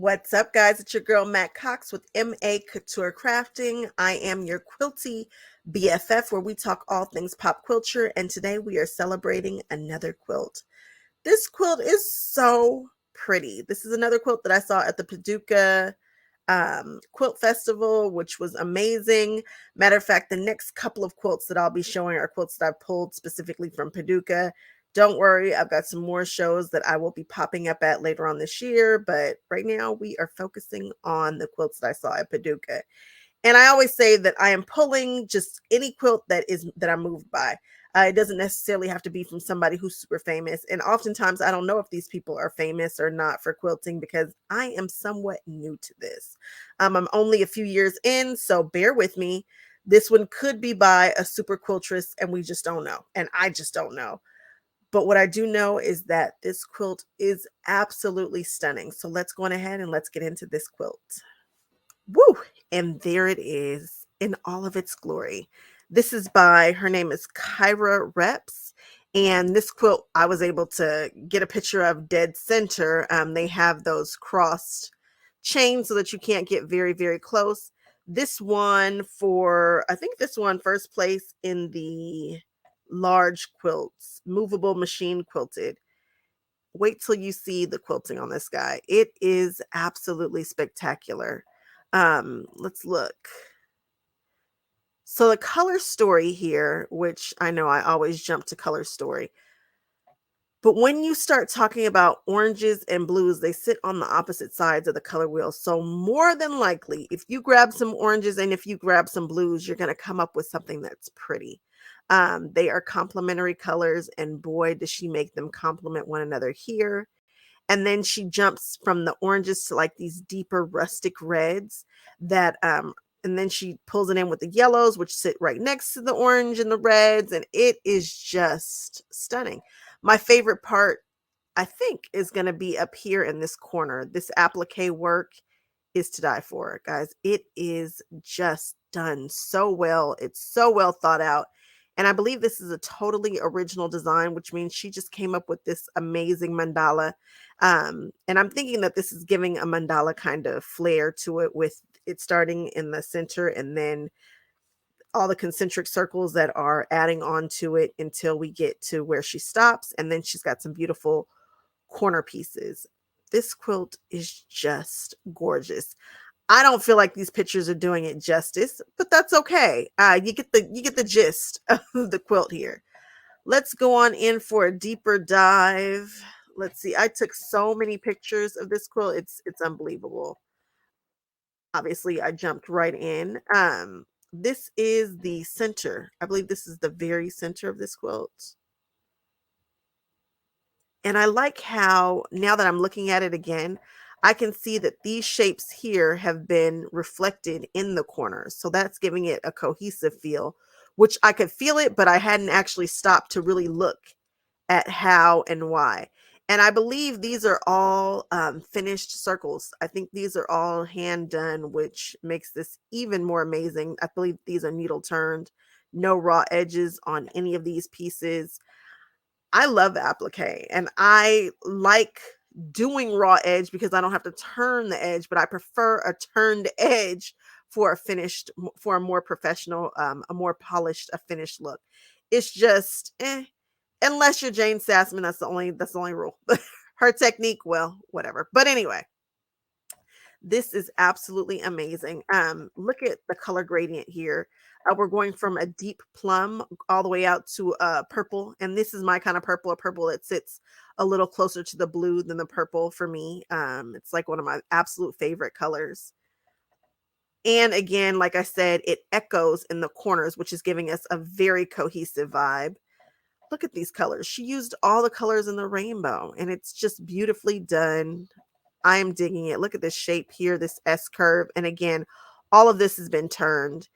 What's up, guys? It's your girl, Matt Cox with Maccouture Crafting. I am your quilty BFF, where we talk all things pop quilture, and today we are celebrating another quilt. This quilt is so pretty. This is another quilt that I saw at the Paducah Quilt Festival, which was amazing. Matter of fact, the next couple of quilts that I'll be showing are quilts that I've pulled specifically from Paducah. Don't worry, I've got some more shows that I will be popping up at later on this year, but right now we are focusing on the quilts that I saw at Paducah. And I always say that I am pulling just any quilt that I'm moved by. It doesn't necessarily have to be from somebody who's super famous. And oftentimes I don't know if these people are famous or not for quilting because I am somewhat new to this. I'm only a few years in, so bear with me. This one could be by a super quiltress and we just don't know. And I just don't know. But what I do know is that this quilt is absolutely stunning. So let's go on ahead and let's get into this quilt. Woo! And there it is in all of its glory. This is by, her name is Kyra Reps. And this quilt, I was able to get a picture of dead center. They have those crossed chains so that you can't get very, very close. This one I think this one first place in the large quilts, movable machine quilted. Wait till you see the quilting on this guy. It is absolutely spectacular. Let's look. So the color story here, which I know I always jump to color story, but when you start talking about oranges and blues, they sit on the opposite sides of the color wheel. So more than likely, if you grab some oranges and if you grab some blues, you're going to come up with something that's pretty. They are complementary colors, and boy, does she make them complement one another here. And then she jumps from the oranges to like these deeper rustic reds and then she pulls it in with the yellows, which sit right next to the orange and the reds, and it is just stunning. My favorite part, I think, is going to be up here in this corner. This applique work is to die for, guys. It is just done so well. It's so well thought out. And I believe this is a totally original design, which means she just came up with this amazing mandala. And I'm thinking that this is giving a mandala kind of flair to it, with it starting in the center and then all the concentric circles that are adding on to it until we get to where she stops. And then she's got some beautiful corner pieces. This quilt is just gorgeous. I don't feel like these pictures are doing it justice, but that's okay. You get the gist of the quilt here. Let's go on in for a deeper dive. Let's see. I took so many pictures of this quilt. It's unbelievable. Obviously, I jumped right in. This is the center. I believe this is the very center of this quilt. And I like how, now that I'm looking at it again, I can see that these shapes here have been reflected in the corners. So that's giving it a cohesive feel, which I could feel it, but I hadn't actually stopped to really look at how and why. And I believe these are all finished circles. I think these are all hand done, which makes this even more amazing. I believe these are needle turned, no raw edges on any of these pieces. I love applique, and I like doing raw edge because I don't have to turn the edge, but I prefer a turned edge for a more professional, a more polished, a finished look. It's just, unless you're Jane Sassman, that's the only rule. Her technique, well, whatever. But anyway, this is absolutely amazing. Look at the color gradient here. We're going from a deep plum all the way out to purple. And this is my kind of purple, a purple that sits a little closer to the blue than the purple for me. It's like one of my absolute favorite colors. And again, like I said, it echoes in the corners, which is giving us a very cohesive vibe. Look at these colors. She used all the colors in the rainbow, and it's just beautifully done. I am digging it. Look at this shape here, this S curve. And again, all of this has been turned.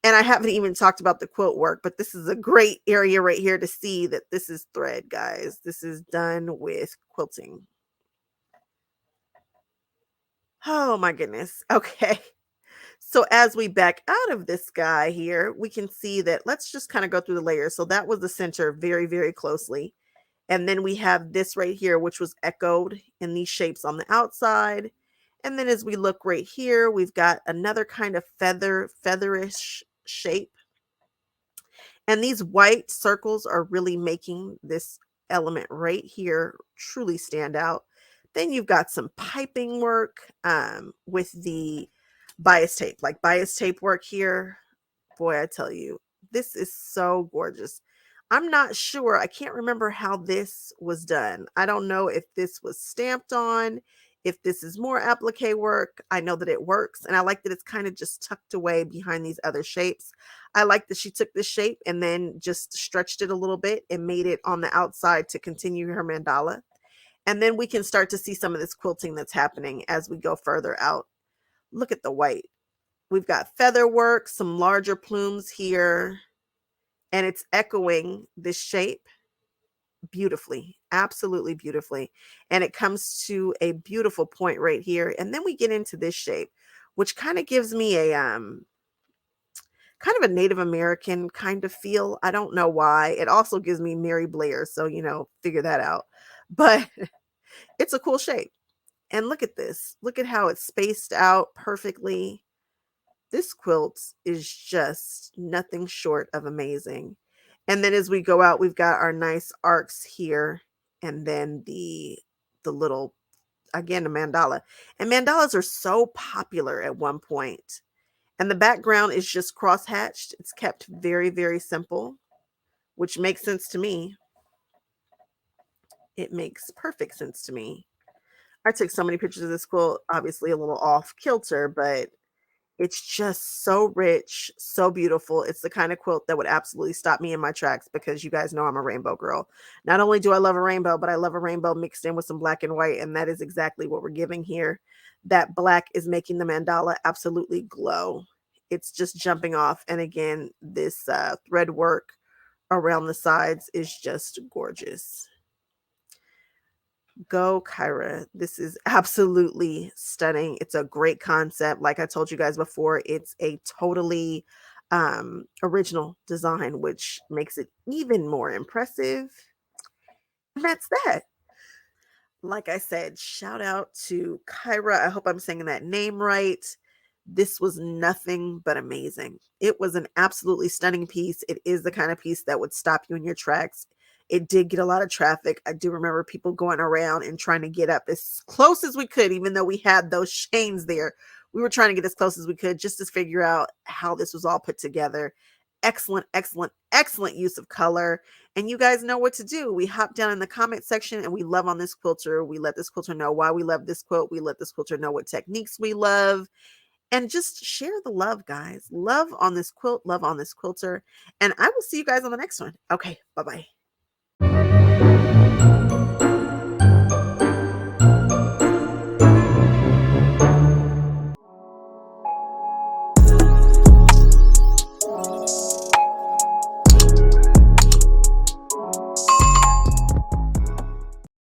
And I haven't even talked about the quilt work, but this is a great area right here to see that this is thread, guys. This is done with quilting. Oh my goodness. Okay. So as we back out of this guy here, we can see that, let's just kind of go through the layers. So that was the center very, very closely. And then we have this right here, which was echoed in these shapes on the outside. And then as we look right here, we've got another kind of featherish shape. And these white circles are really making this element right here truly stand out. Then you've got some piping work with the bias tape, like bias tape work here. Boy, I tell you, this is so gorgeous. I'm not sure. I can't remember how this was done. I don't know if this was stamped on, if this is more applique work. I know that it works, and I like that it's kind of just tucked away behind these other shapes. I like that she took this shape and then just stretched it a little bit and made it on the outside to continue her mandala. And then we can start to see some of this quilting that's happening as we go further out. Look at the white. We've got feather work, some larger plumes here, and it's echoing this shape beautifully, absolutely beautifully. And it comes to a beautiful point right here. And then we get into this shape, which kind of gives me a kind of a Native American kind of feel. I don't know why. It also gives me Mary Blair, so figure that out. But it's a cool shape. And look at this. Look at how it's spaced out perfectly. This quilt is just nothing short of amazing. And then as we go out, we've got our nice arcs here, and then the little, again, a mandala. And mandalas are so popular at one point. And the background is just cross-hatched. It's kept very, very simple, which makes sense to me. It makes perfect sense to me. I took so many pictures of this quilt, obviously a little off kilter, but it's just so rich, so beautiful. It's the kind of quilt that would absolutely stop me in my tracks because you guys know I'm a rainbow girl. Not only do I love a rainbow, but I love a rainbow mixed in with some black and white, and that is exactly what we're giving here. That black is making the mandala absolutely glow. It's just jumping off. And again, this thread work around the sides is just gorgeous. Go Kyra. This is absolutely stunning. It's a great concept. Like I told you guys before, it's a totally original design, which makes it even more impressive. And that's that. Like I said, shout out to Kyra. I hope I'm saying that name right. This was nothing but amazing. It was an absolutely stunning piece. It is the kind of piece that would stop you in your tracks. It did get a lot of traffic. I do remember people going around and trying to get up as close as we could, even though we had those chains there. We were trying to get as close as we could just to figure out how this was all put together. Excellent, excellent, excellent use of color. And you guys know what to do. We hop down in the comment section and we love on this quilter. We let this quilter know why we love this quilt. We let this quilter know what techniques we love. And just share the love, guys. Love on this quilt, love on this quilter. And I will see you guys on the next one. Okay, bye-bye.